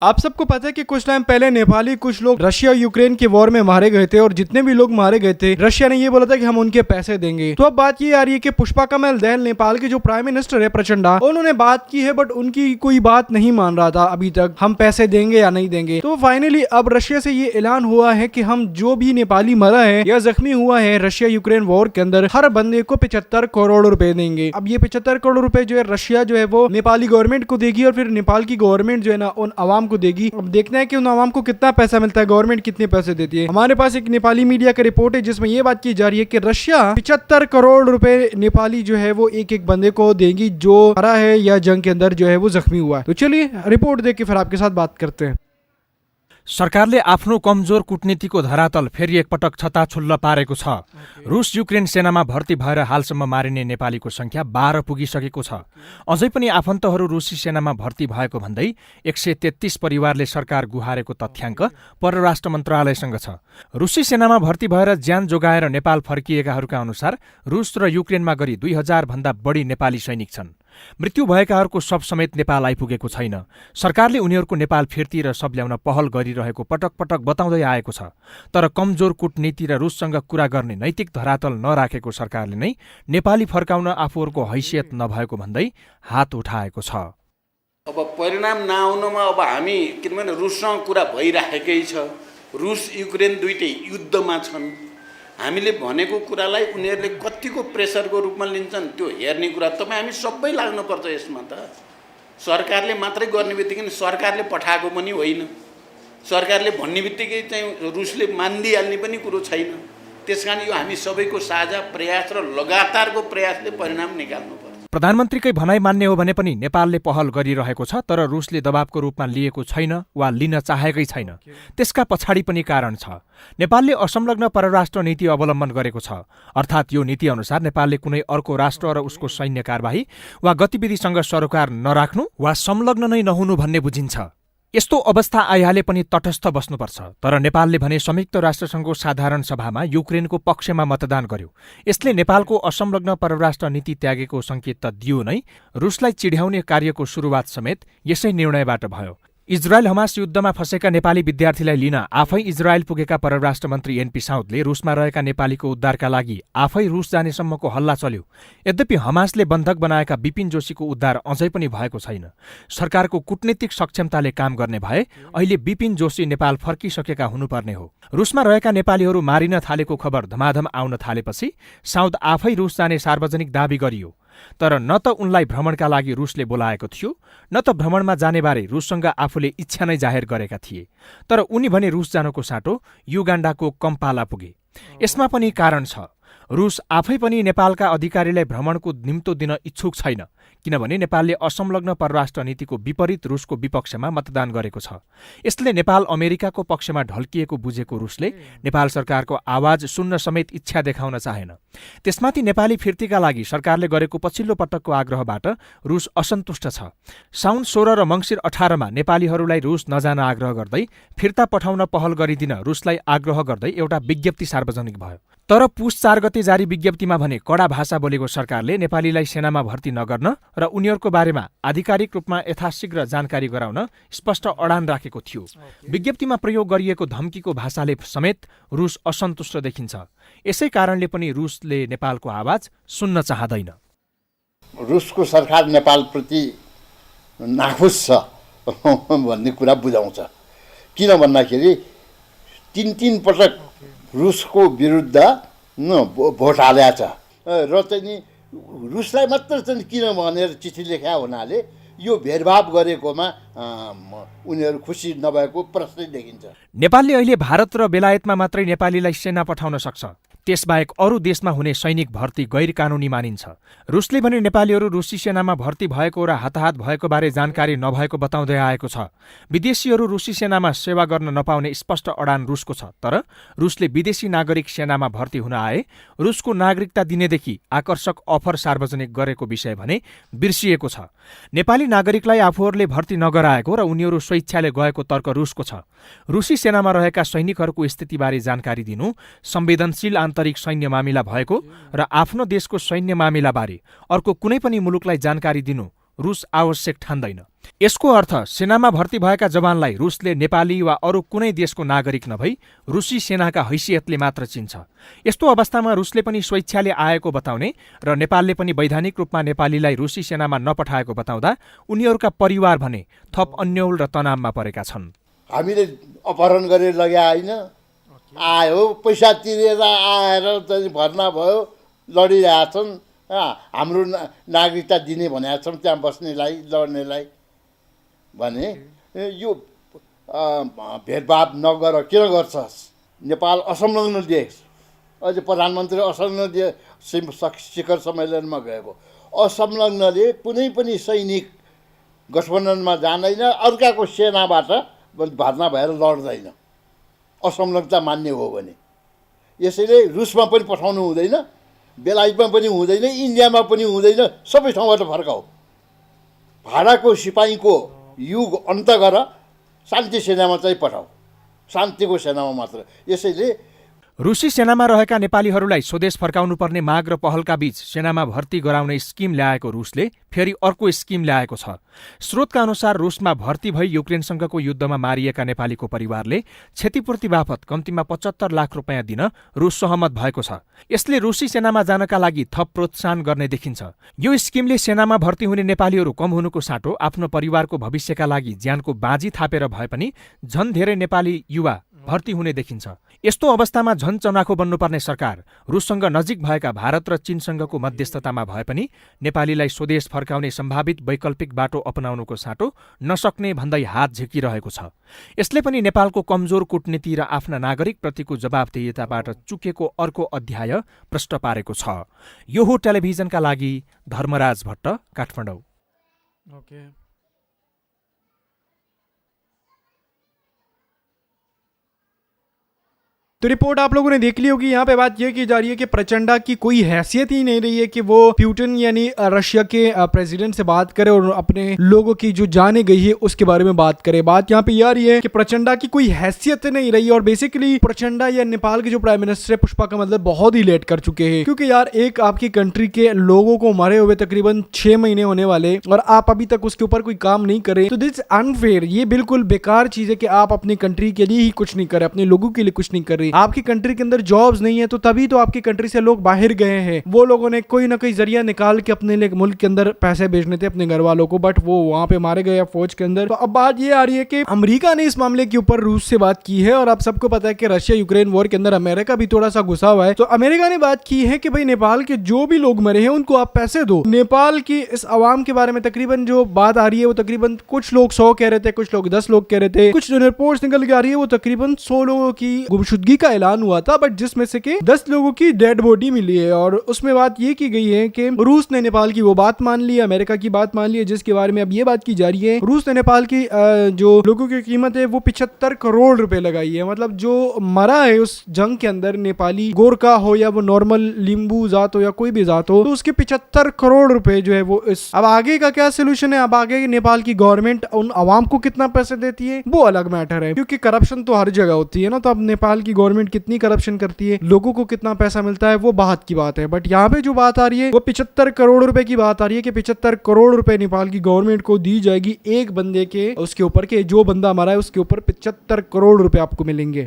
आप सबको पता है कि कुछ टाइम पहले नेपाली कुछ लोग रशिया यूक्रेन के वॉर में मारे गए थे और जितने भी लोग मारे गए थे रशिया ने ये बोला था कि हम उनके पैसे देंगे। तो अब बात ये आ रही है कि पुष्पकमल दहल नेपाल के जो प्राइम मिनिस्टर है प्रचंडा, उन्होंने बात की है बट उनकी कोई बात नहीं मान रहा था अभी तक हम पैसे देंगे या नहीं देंगे। तो फाइनली अब रशिया से ये ऐलान हुआ है कि हम जो भी नेपाली मरा है या जख्मी हुआ है रशिया यूक्रेन वॉर के अंदर हर बंदे को 75 करोड़ रुपए देंगे। अब ये 75 करोड़ रुपए जो है रशिया जो है वो नेपाली गवर्नमेंट को देगी और फिर नेपाल की गवर्नमेंट जो है ना उन आवाम को देगी। अब देखना है कि उन आवाम को कितना पैसा मिलता है, गवर्नमेंट कितने पैसे देती है। हमारे पास एक नेपाली मीडिया का रिपोर्ट है जिसमें यह बात की जा रही है कि रशिया 75 करोड़ रुपए नेपाली जो है वो एक एक बंदे को देगी जो मरा है या जंग के अंदर जो है वो जख्मी हुआ है। तो चलिए रिपोर्ट देख के फिर आपके साथ बात करते हैं। सरकारले आफ्नो कमजोर कूटनीतिको धरातल फेरि एकपटक छताछुल्ल पारेको छ। रुस युक्रेन सेनामा भर्ती भएर हालसम्म मारिने नेपालीको संख्या 12 पुगिसकेको छ। अझै पनि आफन्तहरू रुसी सेनामा भर्ती भएको भन्दै 133 परिवारले सरकार गुहारेको तथ्याङ्क परराष्ट्र मन्त्रालयसँग छ। रुसी सेनामा भर्ती भएर ज्यान जोगाएर नेपाल फर्किएकाहरूका अनुसार रुस र युक्रेनमा गरी 2000 भन्दा बढी नेपाली सैनिक छन्। मृत्यु भएकाहरूको शव समेत नेपाल आइपुगेको छैन। सरकारले उनीहरूको नेपाल फिर्ती र शव ल्याउन पहल गरिरहेको पटक पटक बताउँदै आएको छ। तर कमजोर कूटनीति र रुससँग कुरा गर्ने नैतिक धरातल नराखेको सरकारले नै नेपाली फर्काउन आफूहरूको हैसियत नभएको भन्दै हात उठाएको छ। अब परिणाम नआउनमा अब हामी किनभने रुससँग कुरा भइराखेकै छ। रुस युक्रेन दुईटै युद्धमा छन्। हामीले भनेको कुरालाई उनीहरूले कतिको प्रेसरको रूपमा लिन्छन् त्यो हेर्ने कुरा तपाईँ हामी सबै लाग्नुपर्छ यसमा। त सरकारले मात्रै गर्ने बित्तिकै सरकारले पठाएको पनि होइन, सरकारले भन्ने बित्तिकै चाहिँ रुसले मानिदिइहाल्ने पनि कुरो छैन। त्यसकारण यो हामी सबैको साझा प्रयास र लगातारको प्रयासले परिणाम निकाल्नुपर्छ। प्रधानमन्त्रीकै भनाइ मान्ने हो भने पनि नेपालले पहल गरिरहेको छ तर रुसले दबावको रूपमा लिएको छैन वा लिन चाहेकै छैन। त्यसका पछाडि पनि कारण छ। नेपालले असंलग्न परराष्ट्र नीति अवलम्बन गरेको छ। अर्थात् यो नीति अनुसार नेपालले कुनै अर्को राष्ट्र र उसको सैन्य कारबाही वा गतिविधिसँग सरोकार नराख्नु वा संलग्न नै नहुनु भन्ने बुझिन्छ। यस्तो अवस्था आइहाले पनि तटस्थ बस्नुपर्छ। तर नेपालले भने संयुक्त राष्ट्रसङ्घको साधारण सभामा युक्रेनको पक्षमा मतदान गर्यो। यसले नेपालको असंलग्न परराष्ट्र नीति त्यागेको संकेत त दियो नै, रुसलाई चिढ्याउने कार्यको सुरुवात समेत यसै निर्णयबाट भयो। इजरायल हमास युद्धमा फँसेका नेपाली विद्यार्थीलाई लिन आफै इजरायल पुगेका परराष्ट्र मन्त्री एनपी साउदले रुसमा रहेका नेपालीको उद्धारका लागि आफै रुस जानेसम्मको हल्ला चल्यो। यद्यपि हमासले बन्धक बनाएका विपिन जोशीको उद्धार अझै पनि भएको छैन। सरकारको कूटनीतिक सक्षमताले काम गर्ने भए अहिले विपिन जोशी नेपाल फर्किसकेका हुनुपर्ने हो। रुसमा रहेका नेपालीहरू मारिन थालेको खबर धमाधम आउन थालेपछि साउद आफै रुस जाने सार्वजनिक दावी गरियो। तर न त उनलाई भ्रमणका लागि रुसले बोलाएको थियो न त भ्रमणमा जानेबारे रुससँग आफूले इच्छा नै जाहेर गरेका थिए। तर उनी भने रुस जानको साटो युगाण्डाको कम्पाला पुगे। यसमा पनि कारण छ। रुस आफै पनि नेपालका अधिकारीलाई भ्रमणको निम्तो दिन इच्छुक छैन किनभने नेपालले असंलग्न परराष्ट्र नीतिको विपरीत रुसको विपक्षमा मतदान गरेको छ। यसले नेपाल अमेरिकाको पक्षमा ढल्किएको बुझेको रुसले नेपाल सरकारको आवाज सुन्न समेत इच्छा देखाउन चाहेन। त्यसमाथि नेपाली फिर्तीका लागि सरकारले गरेको पछिल्लो पटकको आग्रहबाट रुस असन्तुष्ट छ। साउन 16 र मङ्सिर 18 मा नेपालीहरूलाई रुस नजान आग्रह गर्दै फिर्ता पठाउन पहल गरिदिन रुसलाई आग्रह गर्दै एउटा विज्ञप्ति सार्वजनिक भयो। तर पुस 4 गते जारी विज्ञप्तिमा भने कडा भाषा बोलेको सरकारले नेपालीलाई सेनामा भर्ती नगर्न र उनीहरूको बारेमा आधिकारिक रूपमा यथाशीघ्र जानकारी गराउन स्पष्ट अडान राखेको थियो। विज्ञप्तिमा प्रयोग गरिएको धम्कीको भाषाले समेत रुस असन्तुष्ट देखिन्छ। यसै कारणले पनि रुसले नेपालको आवाज सुन्न चाहदैन। रुसको सरकार नेपालप्रति नाखुस छ भन्ने कुरा बुझाउँछ। किन भन्दाखेरि 3 पटक रुसको विरुद्ध भोट हालेको छ र चाहिँ रुसलाई मात्र चाहिँ किन भनेर चिठी लेखा हुनाले यो भेदभाव गरेकोमा उनीहरू खुसी नभएको प्रश्न देखिन्छ। नेपालले अहिले भारत र बेलायतमा मात्रै नेपालीलाई सेना पठाउन सक्छ। त्यसबाहेक अरू देशमा हुने सैनिक भर्ती गैर कानूनी मानिन्छ। रुसले भने नेपालीहरू रुसी सेनामा भर्ती भएको र हताहत भएको बारे जानकारी नभएको बताउँदै आएको छ। विदेशीहरू रुसी सेनामा सेवा गर्न नपाउने स्पष्ट अडान रुसको छ। तर रुसले विदेशी नागरिक सेनामा भर्ती हुन आए रुसको नागरिकता दिनेदेखि आकर्षक अफर सार्वजनिक गरेको विषय भने बिर्सिएको छ। नेपाली नागरिकलाई आफूहरूले भर्ती नगराएको र उनीहरू स्वेच्छाले गएको तर्क रुसको छ। रुसी सेनामा रहेका सैनिकहरूको स्थितिबारे जानकारी दिनु संवेदनशील आन्तरिक सैन्य मामिला भएको र आफ्नो देशको सैन्य मामिलाबारे अर्को कुनै पनि मुलुकलाई जानकारी दिनु रुस आवश्यक ठान्दैन। यसको अर्थ सेनामा भर्ती भएका जवानलाई रुसले नेपाली वा अरू कुनै देशको नागरिक नभई रुसी सेनाका हैसियतले मात्र चिन्छ। यस्तो अवस्थामा रुसले पनि स्वेच्छाले आएको बताउने र नेपालले पनि वैधानिक रूपमा नेपालीलाई रुसी सेनामा नपठाएको बताउँदा उनीहरूका परिवार भने थप अन्यल र तनावमा परेका छन्। हामीले अपहरण गरेर लग्या होइन, आयो पैसा तिरेर आएर चाहिँ भर्ना भयो, लडिरहेछन्। हाम्रो नागरिकता दिने भनेका छौँ त्यहाँ बस्नेलाई, लड्नेलाई भने यो भेदभाव नगर किन गर्छस्? नेपाल असंलग्न देश, अझै प्रधानमन्त्री असंलग्न देश शिखर सम्मेलनमा गएको। असंलग्नले कुनै पनि सैनिक गठबन्धनमा जाँदैन, अर्काको सेनाबाट भर्ना भएर लड्दैन, असंलग्नता मान्ने हो भने। यसैले रुसमा पनि पठाउनु हुँदैन, बेलायतमा पनि हुँदैन, इन्डियामा पनि हुँदैन, सबै ठाउँबाट फर्काऊ। भाडाको सिपाहीको युग अन्त गर, शान्ति सेनामा चाहिँ पठाऊ, शान्तिको सेनामा मात्र। यसैले रुसी सेनामा रहेका नेपालीहरूलाई स्वदेश फर्काउनुपर्ने माग र पहलका बीच सेनामा भर्ती गराउने स्किम ल्याएको रुसले फेरि अर्को स्किम ल्याएको छ। स्रोतका अनुसार रुसमा भर्ती भई युक्रेनसँगको युद्धमा मारिएका नेपालीको परिवारले क्षतिपूर्ति बापत कम्तीमा 75 लाख रुपियाँ दिन रुस सहमत भएको छ। यसले रुसी सेनामा जानका लागि थप प्रोत्साहन गर्ने देखिन्छ। यो स्किमले सेनामा भर्ती हुने नेपालीहरू कम हुनुको साटो आफ्नो परिवारको भविष्यका लागि ज्यानको बाजी थापेर भए पनि झन धेरै नेपाली युवा भर्ती हुने देखिन्छ। यस्तो अवस्थामा झन चनाखो बन्नुपर्ने सरकार रुससँग नजिक भएका भारत र चीनसँगको मध्यस्थतामा भए पनि नेपालीलाई स्वदेश फर्काउने सम्भावित वैकल्पिक बाटो अपनाउनुको साटो नसक्ने भन्दै हात झिकिरहेको छ। यसले पनि नेपालको कमजोर कूटनीति र आफ्ना नागरिकप्रतिको जवाबदेहिताबाट चुकेको अर्को अध्याय प्रष्ट पारेको छ। यो हो टेलिभिजनका लागि धर्मराज भट्ट, काठमाडौँ। तो रिपोर्ट आप लोगों ने देख ली होगी। यहाँ पे बात यह की जा रही है कि प्रचंडा की कोई हैसियत ही नहीं रही है कि वो पुतिन यानी रशिया के प्रेसिडेंट से बात करे और अपने लोगों की जो जाने गई है उसके बारे में बात करे। बात यहाँ पे यह आ रही है कि प्रचंडा की कोई हैसियत नहीं रही और बेसिकली प्रचंडा या नेपाल के जो प्राइम मिनिस्टर है पुष्पा कमल दहल बहुत ही लेट कर चुके हैं, क्योंकि यार एक आपकी कंट्री के लोगों को मरे हुए तकरीबन 6 महीने होने वाले और आप अभी तक उसके ऊपर कोई काम नहीं करें, तो दिस अनफेयर। ये बिल्कुल बेकार चीज है कि आप अपनी कंट्री के लिए ही कुछ नहीं करें, अपने लोगों के लिए कुछ नहीं कर रहे। आपकी कंट्री के अंदर जॉब्स नहीं है तो तभी तो आपकी कंट्री से लोग बाहर गए हैं। वो लोगों ने कोई ना कोई जरिया निकाल के अपने लिए मुल्क के अंदर पैसे भेजने थे अपने घर वालों को, बट वो वहां पे मारे गए फौज के अंदर। तो अब बात ये आ रही है कि अमेरिका ने इस मामले के ऊपर रूस से बात की है और आप सबको पता है कि रशिया यूक्रेन वॉर के अंदर अमेरिका भी थोड़ा सा घुसा हुआ है। तो अमेरिका ने बात की है कि भाई नेपाल के जो भी लोग मरे हैं उनको आप पैसे दो। नेपाल की इस अवाम के बारे में तकरीबन जो बात आ रही है वो तकरीबन कुछ लोग 100 कह रहे थे, कुछ लोग 10 लोग कह रहे थे, कुछ जो रिपोर्ट्स निकल के आ रही है वो तकरीबन 100 लोगों की गुमशुदगी का ऐलान हुआ था, बट जिसमें से के 10 लोगों की डेड बॉडी मिली है। और उसमें बात ये की गई है कि रूस ने नेपाल की वो बात मान ली, अमेरिका की बात मान ली है, जिसके बारे में अब ये बात की जा रही है रूस ने नेपाल की जो लोगों की कीमत है वो 75 करोड़ रुपए लगाई है। मतलब जो मरा है उस जंग के अंदर नेपाली, गोरखा हो या वो नॉर्मल लिंबू जात हो या कोई भी जात हो, तो उसके 75 करोड़ रुपए जो है वो इस। अब आगे का क्या सोल्यूशन है, अब आगे नेपाल की गवर्नमेंट उन अवाम को कितना पैसे देती है वो अलग मैटर है, क्योंकि करप्शन तो हर जगह होती है ना। तो अब नेपाल की गवर्नमेंट कितनी करप्शन करती है, लोगों को कितना पैसा मिलता है, वो बात की बात है। बट यहाँ पे जो बात आ रही है वो 75 करोड़ रुपए की बात आ रही है कि 75 करोड़ रुपए नेपाल की गवर्नमेंट को दी जाएगी एक बंदे के उसके ऊपर, के जो बंदा मरा है उसके ऊपर 75 करोड़ रुपए आपको मिलेंगे।